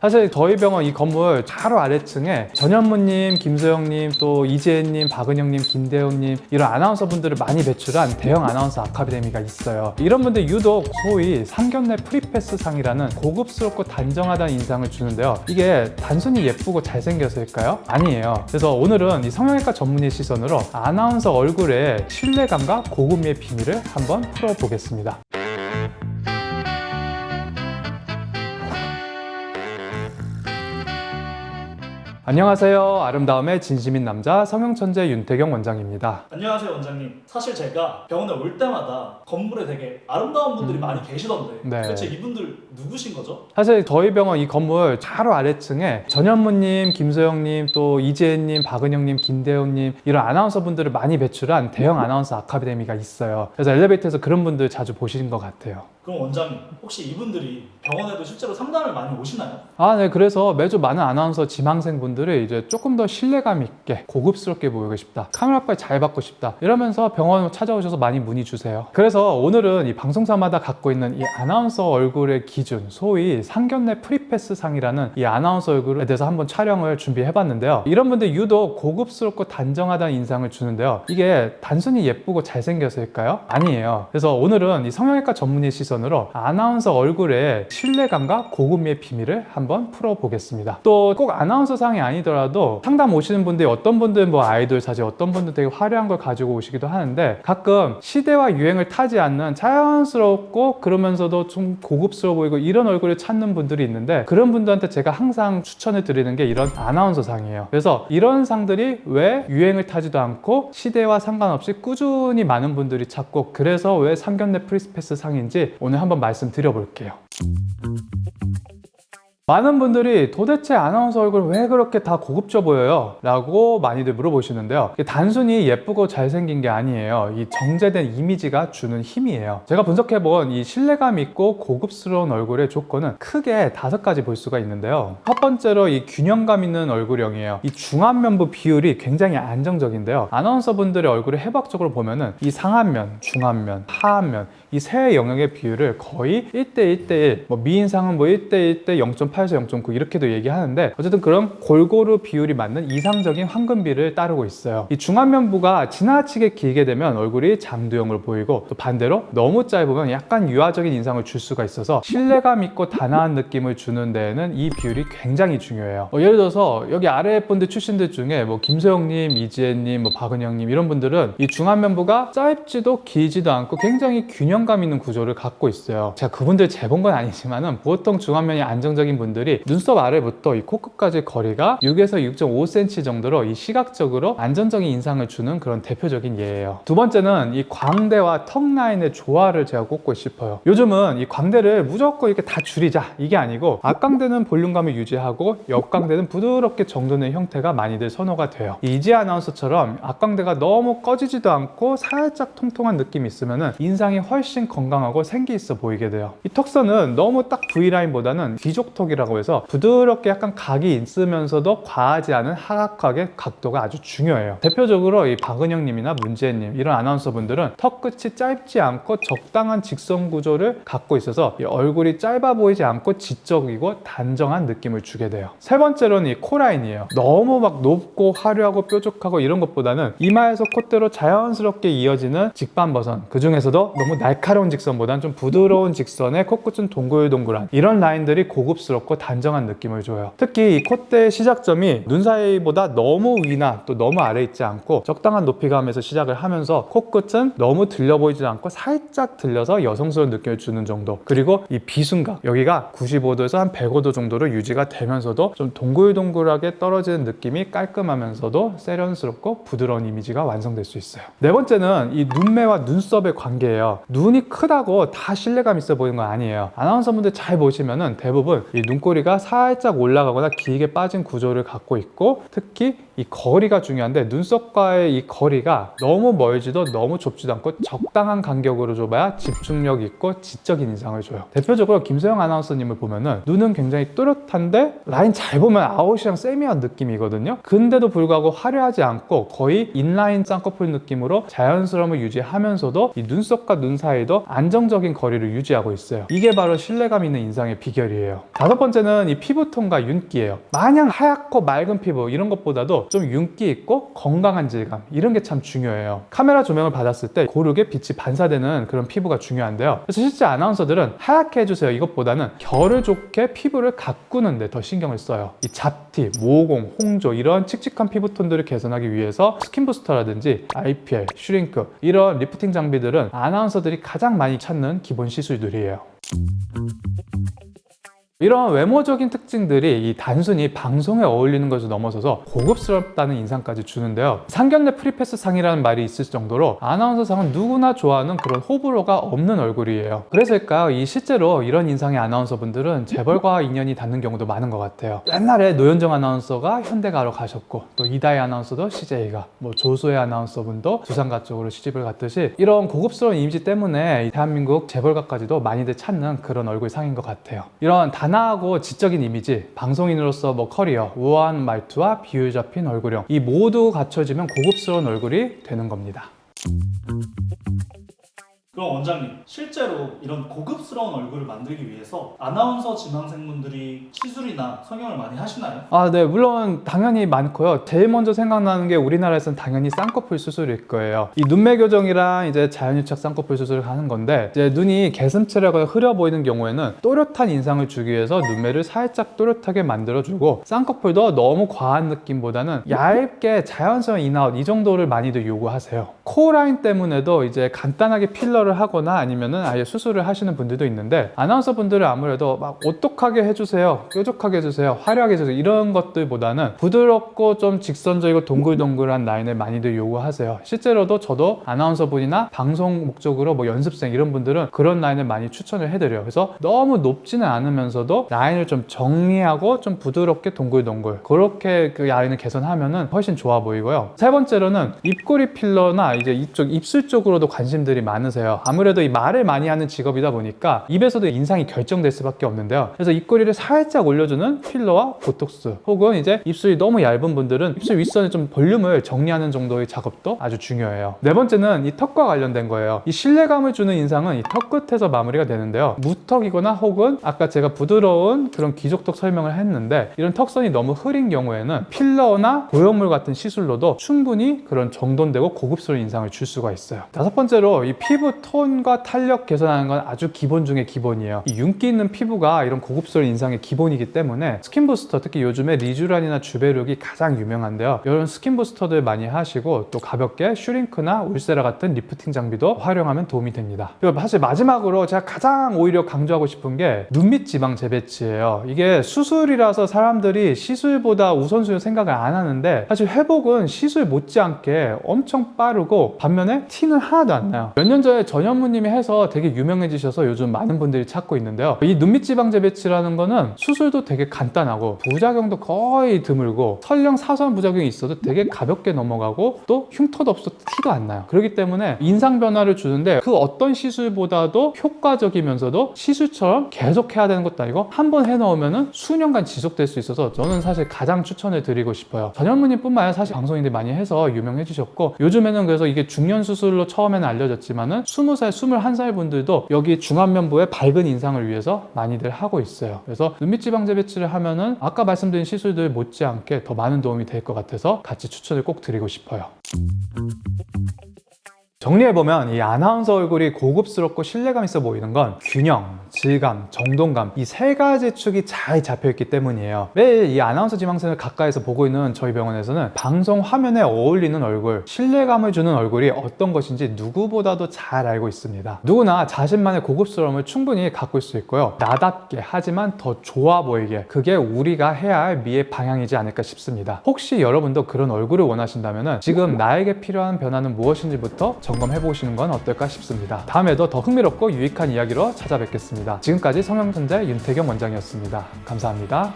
사실 저희 병원 이 건물 바로 아래층에 전현무님, 김소영님, 또 이재혜님, 박은영님, 김대훈님 이런 아나운서분들을 많이 배출한 대형 아나운서 아카데미가 있어요. 이런 분들 유독 소위 상견례 프리패스 상이라는 고급스럽고 단정하다는 인상을 주는데요. 이게 단순히 예쁘고 잘생겨서일까요? 아니에요. 그래서 오늘은 이 성형외과 전문의 시선으로 아나운서 얼굴의 신뢰감과 고급미의 비밀을 한번 풀어보겠습니다. 안녕하세요. 아름다움의 진심인 남자 성형천재 윤태경 원장입니다. 안녕하세요 원장님. 사실 제가 병원에 올 때마다 건물에 되게 아름다운 분들이 많이 계시던데 네. 대체 이분들 누구신 거죠? 사실 저희 병원 이 건물 바로 아래층에 전현무님, 김소영님, 또 이재혜님, 박은영님, 김대훈님 이런 아나운서분들을 많이 배출한 대형 아나운서 아카데미가 있어요. 그래서 엘리베이터에서 그런 분들 자주 보시는 것 같아요. 그럼 원장님 혹시 이분들이 병원에도 실제로 상담을 많이 오시나요? 네. 그래서 매주 많은 아나운서 지망생분들이 이제 조금 더 신뢰감 있게 고급스럽게 보이고 싶다. 카메라빨 잘 받고 싶다. 이러면서 병원 찾아오셔서 많이 문의 주세요. 그래서 오늘은 이 방송사마다 갖고 있는 이 아나운서 얼굴의 기준, 소위 상견례 프리패스 상이라는 이 아나운서 얼굴에 대해서 한번 촬영을 준비해봤는데요. 이런 분들 유독 고급스럽고 단정하다는 인상을 주는데요. 이게 단순히 예쁘고 잘생겨서일까요? 아니에요. 그래서 오늘은 이 성형외과 전문의 시선으로 아나운서 얼굴의 신뢰감과 고급미의 비밀을 한번 풀어보겠습니다. 또 꼭 아나운서 상이 아니더라도 상담 오시는 분들이 어떤 분들은 뭐 아이돌 사진, 어떤 분들은 되게 화려한 걸 가지고 오시기도 하는데 가끔 시대와 유행을 타지 않는 자연스럽고 그러면서도 좀 고급스러워 보이고 이런 얼굴을 찾는 분들이 있는데 그런 분들한테 제가 항상 추천을 드리는 게 이런 아나운서 상이에요. 그래서 이런 상들이 왜 유행을 타지도 않고 시대와 상관없이 꾸준히 많은 분들이 찾고 그래서 왜 상견례 프리패스 상인지 오늘 한번 말씀드려볼게요. 많은 분들이 도대체 아나운서 얼굴 왜 그렇게 다 고급져 보여요? 라고 많이들 물어보시는데요. 단순히 예쁘고 잘생긴 게 아니에요. 이 정제된 이미지가 주는 힘이에요. 제가 분석해본 이 신뢰감 있고 고급스러운 얼굴의 조건은 크게 5가지 볼 수가 있는데요. 첫 번째로 이 균형감 있는 얼굴형이에요. 이 중안면부 비율이 굉장히 안정적인데요. 아나운서 분들의 얼굴을 해박적으로 보면은 이 상안면, 중안면, 하안면 이 세 영역의 비율을 거의 1대1대1 뭐 미인상은 뭐 1대1대 0.8에서 0.9 이렇게도 얘기하는데 어쨌든 그런 골고루 비율이 맞는 이상적인 황금비를 따르고 있어요. 이 중안면부가 지나치게 길게 되면 얼굴이 장두형으로 보이고 또 반대로 너무 짧으면 약간 유아적인 인상을 줄 수가 있어서 신뢰감 있고 단아한 느낌을 주는 데에는 이 비율이 굉장히 중요해요. 예를 들어서 여기 아래 분들 출신들 중에 뭐 김소영님, 이지혜님, 뭐 박은영님 이런 분들은 이 중안면부가 짧지도 길지도 않고 굉장히 균형감 있는 구조를 갖고 있어요. 제가 그분들 재본 건 아니지만은 보통 중안면이 안정적인 분들이 눈썹 아래부터 이 코끝까지 거리가 6에서 6.5cm 정도로 이 시각적으로 안정적인 인상을 주는 그런 대표적인 예예요. 두 번째는 이 광대와 턱 라인의 조화를 제가 꼽고 싶어요. 요즘은 이 광대를 무조건 이렇게 다 줄이자 이게 아니고 앞광대는 볼륨감을 유지하고 옆광대는 부드럽게 정돈된 형태가 많이들 선호가 돼요. 이지혜 아나운서처럼 앞광대가 너무 꺼지지도 않고 살짝 통통한 느낌이 있으면은 인상이 훨씬 건강하고 생기 있어 보이게 돼요. 이 턱선은 너무 딱 V라인보다는 귀족턱이라고 해서 부드럽게 약간 각이 있으면서도 과하지 않은 하악하게 각도가 아주 중요해요. 대표적으로 이 박은영님이나 문재인님 이런 아나운서분들은 턱 끝이 짧지 않고 적당한 직선 구조를 갖고 있어서 이 얼굴이 짧아 보이지 않고 지적이고 단정한 느낌을 주게 돼요. 세 번째로는 이 코라인이에요. 너무 막 높고 화려하고 뾰족하고 이런 것보다는 이마에서 콧대로 자연스럽게 이어지는 직반버선, 그 중에서도 너무 날카로운 직선보다는 좀 부드러운 직선에 코끝은 동글동글한 이런 라인들이 고급스럽고 단정한 느낌을 줘요. 특히 이 콧대의 시작점이 눈 사이보다 너무 위나 또 너무 아래 있지 않고 적당한 높이감에서 시작을 하면서 코끝은 너무 들려 보이지 않고 살짝 들려서 여성스러운 느낌을 주는 정도, 그리고 이 비순각 여기가 95도에서 한 105도 정도로 유지가 되면서도 좀 동글동글하게 떨어지는 느낌이 깔끔하면서도 세련스럽고 부드러운 이미지가 완성될 수 있어요. 네 번째는 이 눈매와 눈썹의 관계예요. 눈이 크다고 다 신뢰감 있어 보이는 건 아니에요. 아나운서분들 잘 보시면은 대부분 이 눈꼬리가 살짝 올라가거나 길게 빠진 구조를 갖고 있고 특히 이 거리가 중요한데 눈썹과의 이 거리가 너무 멀지도 너무 좁지도 않고 적당한 간격으로 줘봐야 집중력 있고 지적인 인상을 줘요. 대표적으로 김소영 아나운서님을 보면은 눈은 굉장히 또렷한데 라인 잘 보면 아웃이랑 세미한 느낌이거든요. 근데도 불구하고 화려하지 않고 거의 인라인 쌍꺼풀 느낌으로 자연스러움을 유지하면서도 이 눈썹과 눈 사이도 안정적인 거리를 유지하고 있어요. 이게 바로 신뢰감 있는 인상의 비결이에요. 다섯 번째는 이 피부톤과 윤기예요. 마냥 하얗고 맑은 피부 이런 것보다도 좀 윤기 있고 건강한 질감 이런 게 참 중요해요. 카메라 조명을 받았을 때 고르게 빛이 반사되는 그런 피부가 중요한데요. 그래서 실제 아나운서들은 하얗게 해주세요 이것보다는 결을 좋게 피부를 가꾸는 데 더 신경을 써요. 이 잡티, 모공, 홍조 이런 칙칙한 피부톤들을 개선하기 위해서 스킨 부스터라든지 IPL, 슈링크 이런 리프팅 장비들은 아나운서들이 가장 많이 찾는 기본 시술들이에요. 이런 외모적인 특징들이 이 단순히 방송에 어울리는 것을 넘어서서 고급스럽다는 인상까지 주는데요. 상견례 프리패스 상이라는 말이 있을 정도로 아나운서 상은 누구나 좋아하는 그런 호불호가 없는 얼굴이에요. 그래서일까요? 이 실제로 이런 인상의 아나운서분들은 재벌과 인연이 닿는 경우도 많은 것 같아요. 옛날에 노현정 아나운서가 현대가로 가셨고 또 이다희 아나운서도 CJ가 뭐 조소혜 아나운서분도 두산가 쪽으로 시집을 갔듯이 이런 고급스러운 이미지 때문에 대한민국 재벌가까지도 많이들 찾는 그런 얼굴상인 것 같아요. 이런 단아하고 지적인 이미지, 방송인으로서 뭐 커리어, 우아한 말투와 비율 잡힌 얼굴형 이 모두 갖춰지면 고급스러운 얼굴이 되는 겁니다. 그럼 원장님, 실제로 이런 고급스러운 얼굴을 만들기 위해서 아나운서 지망생분들이 시술이나 성형을 많이 하시나요? 네, 물론 당연히 많고요. 제일 먼저 생각나는 게 우리나라에서는 당연히 쌍꺼풀 수술일 거예요. 이 눈매 교정이랑 이제 자연유착 쌍꺼풀 수술을 하는 건데 이제 눈이 개슴츠레가 흐려 보이는 경우에는 또렷한 인상을 주기 위해서 눈매를 살짝 또렷하게 만들어주고 쌍꺼풀도 너무 과한 느낌보다는 얇게 자연스러운 인아웃 이 정도를 많이들 요구하세요. 코라인 때문에도 이제 간단하게 필러를 하거나 아니면은 아예 수술을 하시는 분들도 있는데 아나운서 분들은 아무래도 막 오똑하게 해주세요, 뾰족하게 해주세요, 화려하게 해주세요 이런 것들보다는 부드럽고 좀 직선적이고 동글동글한 라인을 많이들 요구하세요. 실제로도 저도 아나운서 분이나 방송 목적으로 뭐 연습생 이런 분들은 그런 라인을 많이 추천을 해드려요. 그래서 너무 높지는 않으면서도 라인을 좀 정리하고 좀 부드럽게 동글동글 그렇게 그 라인을 개선하면은 훨씬 좋아 보이고요. 세 번째로는 입꼬리 필러나 이제 이쪽 입술 쪽으로도 관심들이 많으세요. 아무래도 이 말을 많이 하는 직업이다 보니까 입에서도 인상이 결정될 수밖에 없는데요. 그래서 입꼬리를 살짝 올려주는 필러와 보톡스 혹은 이제 입술이 너무 얇은 분들은 입술 윗선에 좀 볼륨을 정리하는 정도의 작업도 아주 중요해요. 네 번째는 이 턱과 관련된 거예요. 이 신뢰감을 주는 인상은 이 턱 끝에서 마무리가 되는데요. 무턱이거나 혹은 아까 제가 부드러운 그런 귀족턱 설명을 했는데 이런 턱선이 너무 흐린 경우에는 필러나 보형물 같은 시술로도 충분히 그런 정돈되고 고급스러운 인상을 줄 수가 있어요. 다섯 번째로 이 피부 톤과 탄력 개선하는 건 아주 기본 중에 기본이에요. 이 윤기 있는 피부가 이런 고급스러운 인상의 기본이기 때문에 스킨 부스터, 특히 요즘에 리쥬란이나 주베룩이 가장 유명한데요. 이런 스킨 부스터들 많이 하시고 또 가볍게 슈링크나 울세라 같은 리프팅 장비도 활용하면 도움이 됩니다. 그리고 사실 마지막으로 제가 가장 오히려 강조하고 싶은 게 눈밑 지방 재배치예요. 이게 수술이라서 사람들이 시술보다 우선순위 생각을 안 하는데 사실 회복은 시술 못지않게 엄청 빠르고 반면에 티는 하나도 안 나요. 몇 년 전에 전현무님이 해서 되게 유명해지셔서 요즘 많은 분들이 찾고 있는데요. 이 눈밑 지방 재배치라는 거는 수술도 되게 간단하고 부작용도 거의 드물고 설령 사소한 부작용이 있어도 되게 가볍게 넘어가고 또 흉터도 없어 티도 안 나요. 그렇기 때문에 인상 변화를 주는데 그 어떤 시술보다도 효과적이면서도 시술처럼 계속 해야 되는 것도 아니고 한 번 해놓으면 수년간 지속될 수 있어서 저는 사실 가장 추천을 드리고 싶어요. 전현무님 뿐만 아니라 사실 방송인들 많이 해서 유명해지셨고 요즘에는 그래서 이게 중년 수술로 처음에는 알려졌지만은 20살, 21살 분들도 여기 중안면부의 밝은 인상을 위해서 많이들 하고 있어요. 그래서 눈밑 지방 재배치를 하면은 아까 말씀드린 시술들 못지않게 더 많은 도움이 될 것 같아서 같이 추천을 꼭 드리고 싶어요. 정리해보면 이 아나운서 얼굴이 고급스럽고 신뢰감 있어 보이는 건 균형, 질감, 정돈감 이 세 가지 축이 잘 잡혀있기 때문이에요. 매일 이 아나운서 지망생을 가까이서 보고 있는 저희 병원에서는 방송 화면에 어울리는 얼굴, 신뢰감을 주는 얼굴이 어떤 것인지 누구보다도 잘 알고 있습니다. 누구나 자신만의 고급스러움을 충분히 가꿀 수 있고요. 나답게 하지만 더 좋아 보이게 그게 우리가 해야 할 미의 방향이지 않을까 싶습니다. 혹시 여러분도 그런 얼굴을 원하신다면 지금 나에게 필요한 변화는 무엇인지부터 점검해 보시는 건 어떨까 싶습니다. 다음에도 더 흥미롭고 유익한 이야기로 찾아뵙겠습니다. 지금까지 성형천재 윤태경 원장이었습니다. 감사합니다.